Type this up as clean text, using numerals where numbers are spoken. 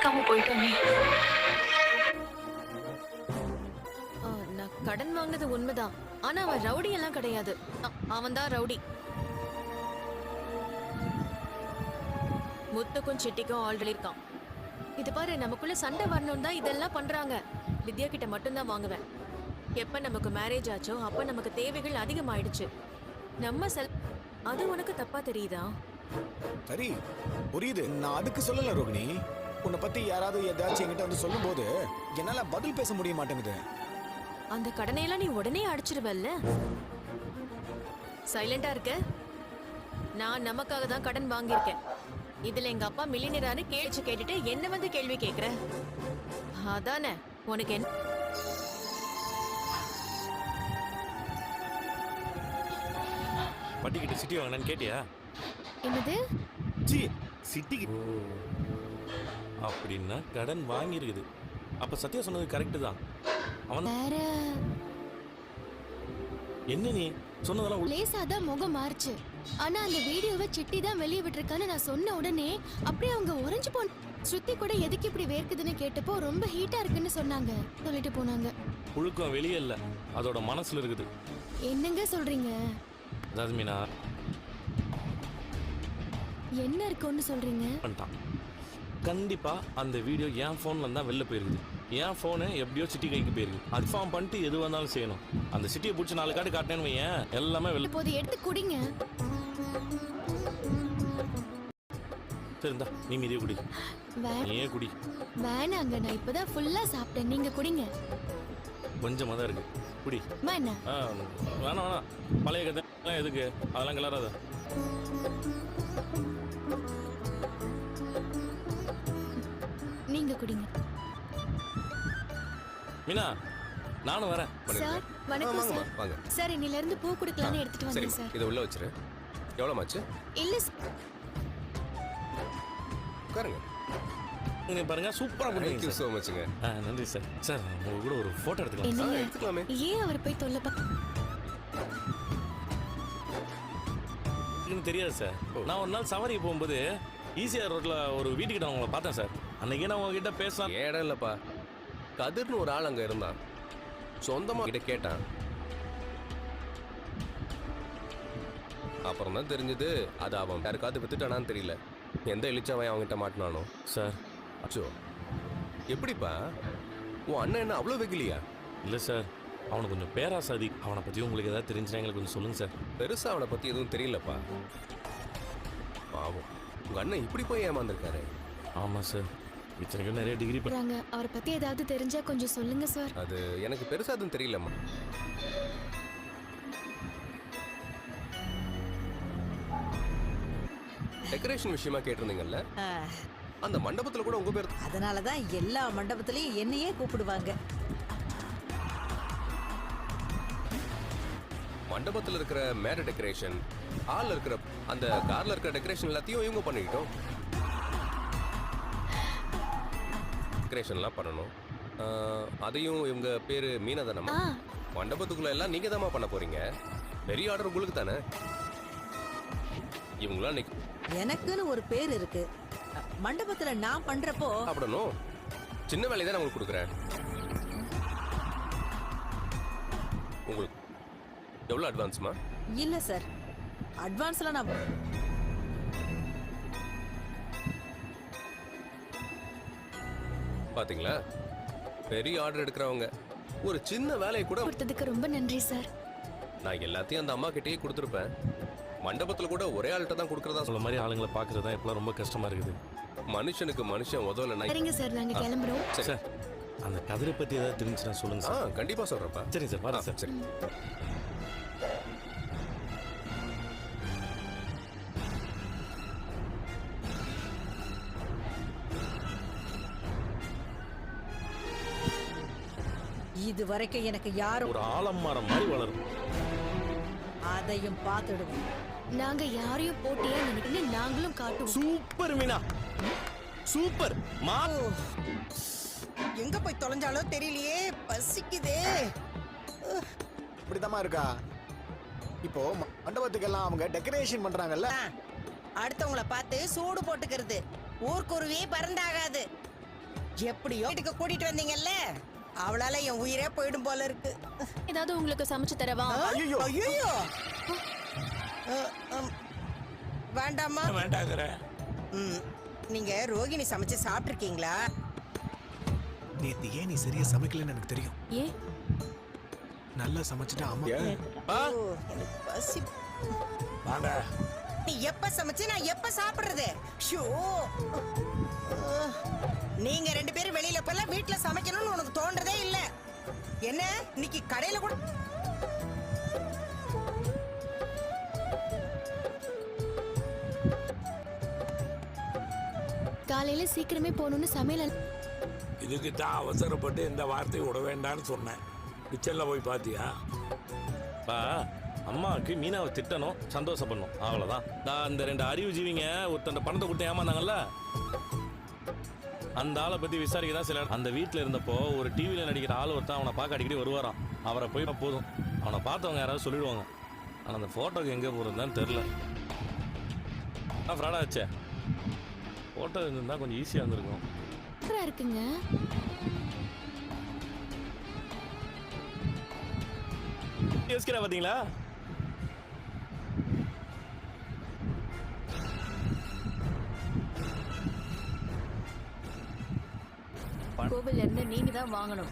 யோசிக்காம போயிட்டோமே. நான் கடன் வாங்கினது உண்மைதான். ஆனா அவன் ரவுடி எல்லாம் கிடையாது. அவன் தான் ரவுடி. முத்துக்கும் சிட்டிக்கும் ஆல்ரெடி இருக்கான். இது பாரு, நமக்குள்ள சண்டை வரணும் தான் இதெல்லாம் பண்றாங்க. வித்யா கிட்ட மட்டும்தான் வாங்குவேன். எப்ப நமக்கு மேரேஜ் ஆச்சோ அப்ப நமக்கு தேவைகள் அதிகமாயிடுச்சு. நம்ம அது உனக்கு தப்பா தெரியுதா? சரி, புரியுது. நான் அதுக்கு சொல்லல ரோகிணி. உன்னை பத்தி யாராவது ஏதாச்சும் என்கிட்ட வந்து சொல்லும் போது என்னால பதில் பேச முடிய மாட்டேங்குது. அந்த கடனையெல்லாம் நீ உடனே அடிச்சிருவல்ல? சைலண்டா இருக்க. நான் நமக்காக தான் கடன் வாங்கியிருக்கேன். இதுல எங்க அப்பா மில்லியனரானு கேட்டுட்டு என்ன வந்து கேள்வி கேக்குற? அதானே உனக்கு என்ன? பட்டிக்கிட்ட சிட்டி வாங்கினான்னு கேட்டியா? என்னது? ஜி சிட்டிக்கு அப்படின்னா கடன் வாங்கியிருக்குது. அப்ப சத்யா சொன்னது கரெக்டு தான். அவன் வேற என்ன நீ சொன்னதெல்லாம் லேசா தான் முகம் மாறுச்சு. ஆனா அந்த வீடியோவை சிட்டி தான் வெளியே விட்டுருக்கான்னு நான் சொன்ன உடனே அப்படியே அவங்க உறைஞ்சு போன. ஸ்ருதி கூட எதுக்கு இப்படி வேர்க்குதுன்னு கேட்டப்போ ரொம்ப ஹீட்டா இருக்குன்னு சொன்னாங்க. சொல்லிட்டு போனாங்க. புழுக்கம் வெளியே இல்ல, அதோட மனசுல இருக்குது. என்னங்க சொல்றீங்க? அதாவது மீனா என்ன இருக்குன்னு சொல்றீங்க? பண்ணிட்டான். கண்டிப்பா அந்த வீடியோ என் போன்ல இருந்தா வெளில போயிருக்குது. என் போனு எப்படியோ சிட்டி கைக்கு போயிருக்கு. கன்ஃபார்ம் பண்ணிட்டு எது வந்தாலும் செய்யணும். அந்த சிட்டியை பிடிச்சி 4 காட்டு காட்டினேன்னு வையேன், எல்லாமே வெளில. இப்போது எடுத்து குடிங்க. சரி இந்தா, நீ மீதியே குடி. நீயே குடி. வேணாங்க, நான் இப்பதான் ஃபுல்லா சாப்பிட்டேன். நீங்க குடிங்க. கொஞ்சமா தான் இருக்கு, குடி. வேணா வேணாம் வேணாம், பழைய கதை எதுக்கு, அதெல்லாம் கிளறாத. நீங்க குடிங்க. மீனா நானும் வரேன். சார் வணக்கம் சார். வாங்க சார், இன்னில இருந்து பூ குடுக்கலாம்னு எடுத்துட்டு வந்தேன் சார். இத உள்ள வச்சிரு. எவ்வளவு மாச்சு? இல்ல சார். உட்காருங்க. நீங்க பாருங்க, சூப்பரா Thank பண்ணுவீங்க you so muchங்க. நன்றி சார். சார் உங்க கூட ஒரு போட்டோ எடுத்துக்கலாம். என்னங்க? எடுத்துக்கலாமே. ஏன் அவர் போய் தொல்லை எனக்கு தெரியாது சார். நான் ஒரு நாள் சவாரி போகும்போது ஈசிஆர் ரோட்ல ஒரு வீட்டுக்கிட்ட அவங்கள பார்த்தேன் சார். அன்னைக்கு நான் உங்ககிட்ட பேசலாம். ஏடம் இல்லப்பா, கதிர்னு ஒரு ஆள் அங்க இருந்தான். சொந்தமா கிட்ட கேட்டான். அப்புறம் தான் தெரிஞ்சது அது அவன் யாருக்காவது வித்துட்டானான்னு தெரியல. எந்த இழிச்சவன் அவன்கிட்ட மாட்டினானோ. சார் அச்சோ, எப்படிப்பா உன் அண்ணன் என்ன அவ்வளோ வெகிலியா? இல்லை சார், அவனுக்கு கொஞ்சம் பேராசாதி. அவனை பற்றி உங்களுக்கு ஏதாவது தெரிஞ்சுனா எங்களுக்கு கொஞ்சம் சொல்லுங்கள் சார். பெருசா அவனை பத்தி எதுவும் தெரியலப்பா. பாவம், உங்க அண்ணன் இப்படி போய் ஏமாந்துருக்காரு. ஆமாம் சார், இத்தனைக்கும் நிறைய டிகிரி பண்றாங்க. அவரை பத்தி ஏதாவது தெரிஞ்சா கொஞ்சம் சொல்லுங்க சார். அது எனக்கு பெருசா எதுவும் தெரியலம்மா. டெக்கரேஷன் விஷயமா கேட்டிருந்தீங்கல்ல, அந்த மண்டபத்துல கூட உங்க பேர். அதனாலதான் எல்லா மண்டபத்திலயும் என்னையே கூப்பிடுவாங்க. மண்டபத்துல இருக்கிற மேட டெக்கரேஷன், ஹால்ல இருக்கிற அந்த கார்ல இருக்கிற டெக்கரேஷன் எல்லாத்தையும் இவங்க பண்ணிக்கிட்டோம். டெக்கரேஷன்லாம் பண்ணணும். அதையும் இவங்க பேரு மீனா தானம்மா? மண்டபத்துக்குள்ள எல்லாம் நீங்க தாம்மா பண்ண போறீங்க. பெரிய ஆர்டர் உங்களுக்கு தானே. இவங்களாம் எனக்குன்னு ஒரு பேர் இருக்கு. மண்டபத்துல நான் பண்றப்போ அப்படின்னும் சின்ன வேலையை தான் உங்களுக்கு கொடுக்குறேன். உங்களுக்கு எவ்வளோ அட்வான்ஸ்மா? இல்ல சார், அட்வான்ஸ்ல நான் பாத்தீங்களா, பெரிய ஆர்டர் எடுக்கிறவங்க ஒரு சின்ன வேலையை கூட கொடுத்ததுக்கு ரொம்ப நன்றி சார். நான் எல்லாத்தையும் அந்த அம்மா கிட்டேயே கொடுத்துருப்பேன். மண்டபத்துல கூட ஒரே ஆள்கிட்ட தான் கொடுக்கறதா சொல்ல மாதிரி ஆளுங்களை பார்க்கறது தான் இப்பெல்லாம் ரொம்ப கஷ்டமா இருக்குது. மனுஷனுக்கு மனுஷன் உதவலைன்னா. சரிங்க சார், நாங்க கிளம்புறோம். சார், அந்த கதிரை பற்றி ஏதாவது தெரிஞ்சுன்னா சொல்லுங்க சார். கண்டிப்பா சொல்றப்பா. சரி சார், வரேன் சார். சரி. இது வரைக்கும் எனக்கு யாரும் ஒரு ஆலமரம் மாதிரி வளரும். அதையும் பார்த்துடுவோம். நாங்க யாரையும் போட்டியா நினைக்கல, நாங்களும் காட்டுவோம். Super Meena, super. எங்க போய் தொலைஞ்சாலோ தெரியலையே, பசிக்குதே. இப்படிதாம்மா இருக்கா? இப்போ மண்டபத்துக்கெல்லாம் அவங்க டெக்கரேஷன் பண்றாங்கல்ல, அடுத்தவங்கள பார்த்து சூடு போட்டுக்கிறது ஊர்க்குருவி பறந்தாகாது. எப்படியோ வீட்டுக்கு கூட்டிட்டு வந்தீங்கல்ல அவளால என் உயிரே போயிடும் போல இருக்கு. ஏதாவது உங்களுக்கு சமைச்சு தரவா? ஐயோ ஐயோ வேண்டாமா? வேண்டாங்கிற ம், நீங்க ரோகிணி சமைச்சு சாப்பிட்டுருக்கீங்களா? நேத்து ஏன் நீ சரியா சமைக்கலன்னு எனக்கு தெரியும். ஏன்? நல்லா சமைச்சிட்டா அம்மா ஓ, எனக்கு பசி. வாடா. நீ எப்ப சமைச்சு நான் எப்ப சாப்பிடுறது? ஷோ, நீங்க 2 பேரும் வெளியில போல வீட்டுல சமைக்கணும்னு உனக்கு தோன்றதே இல்ல. என்ன இன்னைக்கு கடையில கூட காலையில சீக்கிரமே போகணும்னு சமையல் இதுக்கு தான் அவசரப்பட்டு இந்த வார்த்தையை விட வேண்டாம்னு சொன்னேன். கிச்சன்ல போய் பாத்தியா? பா அம்மாவுக்கு மீனாவை திட்டணும், சந்தோஷப்படணும், அவ்வளோதான். நான் அந்த 2 அறிவு ஜீவிங்க ஒருத்தன் பணத்தை கொடுத்து ஏமாந்தாங்கல்ல, அந்த ஆளை பற்றி விசாரிக்க தான் சில அந்த வீட்டில் இருந்தப்போ ஒரு டிவியில் நடிக்கிற ஆள் ஒருத்தன் அவனை பார்க்க அடிக்கடி வருவாராம். அவரை போய் போதும் அவனை பார்த்தவங்க யாராவது சொல்லிடுவாங்க. ஆனால் அந்த ஃபோட்டோக்கு எங்கே போகிறதுன்னு தெரில. ஃப்ராடா ஆச்சே. ஃபோட்டோ இருந்திருந்தால் கொஞ்சம் ஈஸியாக இருந்திருக்கும். சூப்பரா இருக்குங்க. யோசிக்கிறா பார்த்தீங்களா? கோவில்ல இருந்து நீங்க தான் வாங்கணும்.